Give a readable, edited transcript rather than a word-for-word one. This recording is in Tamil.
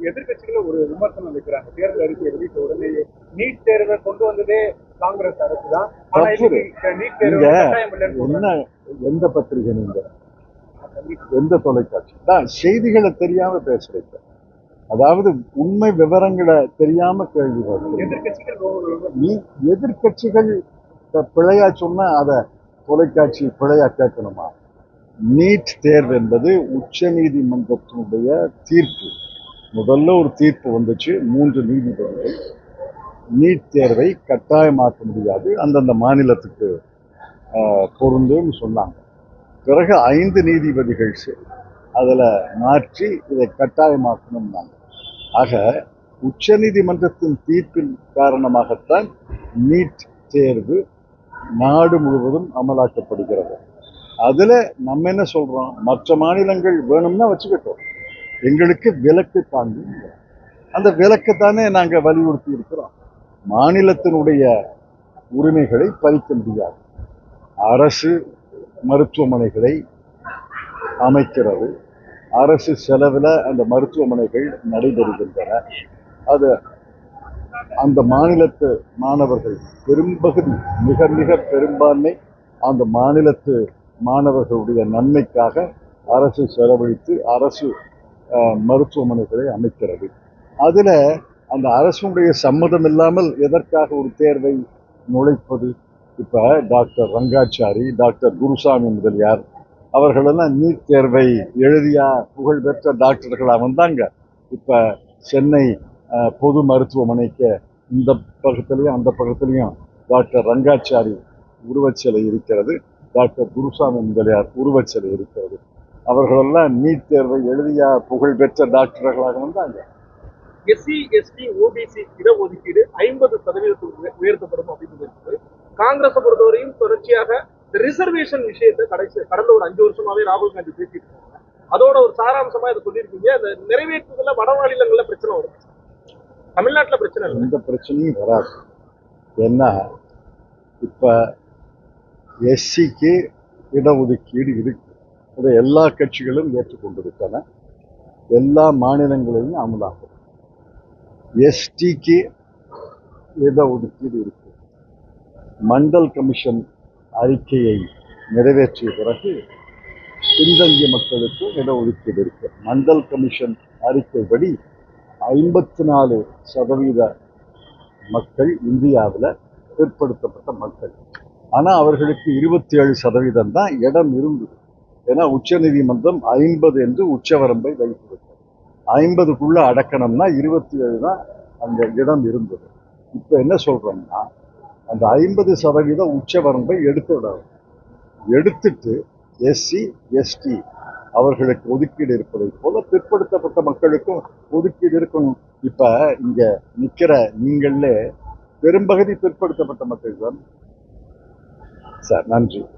எதிர்கட்சிகள் ஒரு விமர்சனம் வைக்கிறாங்க. தேர்தல் அறிக்கையை வெளியிட்ட உடனேயே நீட் தேர்வை கொண்டு வந்ததே காங்கிரஸ் அரசு தான். ஆனா நீட் தேர்வு கட்டாயம் இல்லைன்னு எந்த பத்திரிகை நீங்க எந்த தொலைக்காட்சி தான் செய்திகளை தெரியாம பேசுறீங்க. அதாவது உண்மை விவரங்களை தெரியாம கேள்வி எதிர்கட்சிகள் பிழையா சொன்னா அதை தொலைக்காட்சி பிழையா கேட்கணுமா? நீட் தேர்வு என்பது உச்ச நீதிமன்றத்தினுடைய தீர்ப்பு. முதல்ல ஒரு தீர்ப்பு வந்துச்சு, 3 நீதிபதிகள் நீட் தேர்வை கட்டாயமாக்க முடியாது, அந்தந்த மாநிலத்துக்கு பொருந்துன்னு சொன்னாங்க. பிறகு 5 நீதிபதிகள் அதுல மாற்றி இதை கட்டாயமாக்கணும்னாங்க. ஆக உச்ச நீதிமன்றத்தின் தீர்ப்பின் காரணமாகத்தான் நீட் தேர்வு நாடு முழுவதும் அமலாக்கப்படுகிறது. அதுல நம்ம என்ன சொல்றோம், மற்ற மாநிலங்கள் வேணும்னா வச்சுக்கிட்டோம், எங்களுக்கு விலக்கு தாண்டி அந்த விலக்குத்தானே நாங்க வலியுறுத்தி இருக்கிறோம். மாநிலத்தினுடைய உரிமைகளை பறிக்க முடியாது. அரசு மருத்துவமனைகளை அமைக்கிறது, அரசு செலவில் அந்த மருத்துவமனைகள் நடைபெறுகின்றன. அது அந்த மாநிலத்து மாணவர்கள் பெரும்பகுதி, மிக மிக பெரும்பான்மை அந்த மாநிலத்து மாணவர்களுடைய நன்மைக்காக அரசு செலவழித்து அரசு மருத்துவமனைகளை அமைக்கிறது. அதுல அந்த அரசுடைய சம்மதம் இல்லாமல் எதற்காக ஒரு தேர்வை நுழைப்பது? இப்ப டாக்டர் ரங்காச்சாரி, டாக்டர் குருசாமி முதலியார் அவர்களெல்லாம் நீட் தேர்வை எழுதியா புகழ்பெற்ற டாக்டர்களா வந்தாங்க. இப்ப சென்னை பொது மருத்துவமனைக்கு இந்த பக்கத்துலையும் அந்த பக்கத்துலையும் டாக்டர் ரங்காச்சாரி உருவச்சிலை இருக்கிறது, டாக்டர் குருசாமி முதலியார் உருவச்சிலை இருக்கிறது. அவர்களெல்லாம் நீட் தேர்வை எழுதியா புகழ்பெற்ற டாக்டர்களாக வந்தாங்க. எஸ்சி எஸ்டி ஓபிசி இடஒதுக்கீடு 50% உயர்த்தப்படும் அப்படின்னு காங்கிரஸை பொறுத்தவரையும் தொடர்ச்சியாக ரிசர்வேஷன் விஷயத்தை கடந்த ஒரு 5 வருஷமாவே ராகுல் காந்தி பேசிட்டு இருக்காங்க. அதோட ஒரு சாராம்சமா இதை சொல்லியிருக்கீங்க. அந்த நிறைவேற்றுதல வட மாநிலங்கள்ல பிரச்சனை வரும், தமிழ்நாட்டுல பிரச்சனை இல்லை. எந்த பிரச்சனையும் வராது. ஏன்னா இப்ப எஸ்சிக்கு இடஒதுக்கீடு இருக்கு, அதை எல்லா கட்சிகளும் ஏற்றுக்கொண்டிருக்கன, எல்லா மாநிலங்களையும் அமலாகும். எஸ்டிக்கு இடஒதுக்கீடு இருக்கு. மண்டல் கமிஷன் அறிக்கையை நிறைவேற்றிய பிறகு பின்தங்கிய மக்களுக்கு இடஒதுக்கீடு இருக்கு. மண்டல் கமிஷன் அறிக்கைப்படி 54% மக்கள் இந்தியாவில் பிற்படுத்தப்பட்ட மக்கள். ஆனா அவர்களுக்கு 27% தான் இடம் இருந்தது. ஏன்னா உச்ச நீதிமன்றம் 50 என்று உச்சவரம்பை வைத்திருக்கிறது. 50க்குள்ள அடக்கணும்னா 27 தான் அந்த இடம் இருந்தது. இப்ப என்ன சொல்றோம்னா, அந்த 50% உச்சவரம்பை எடுத்துட்டு எஸ்சி எஸ்டி அவர்களுக்கு ஒதுக்கீடு இருப்பதை போல பிற்படுத்தப்பட்ட மக்களுக்கும் ஒதுக்கீடு இருக்கணும். இப்ப இங்க நிக்கிற நீங்களே பெரும்பகுதி பிற்படுத்தப்பட்ட மக்கள் தான் சார். நன்றி.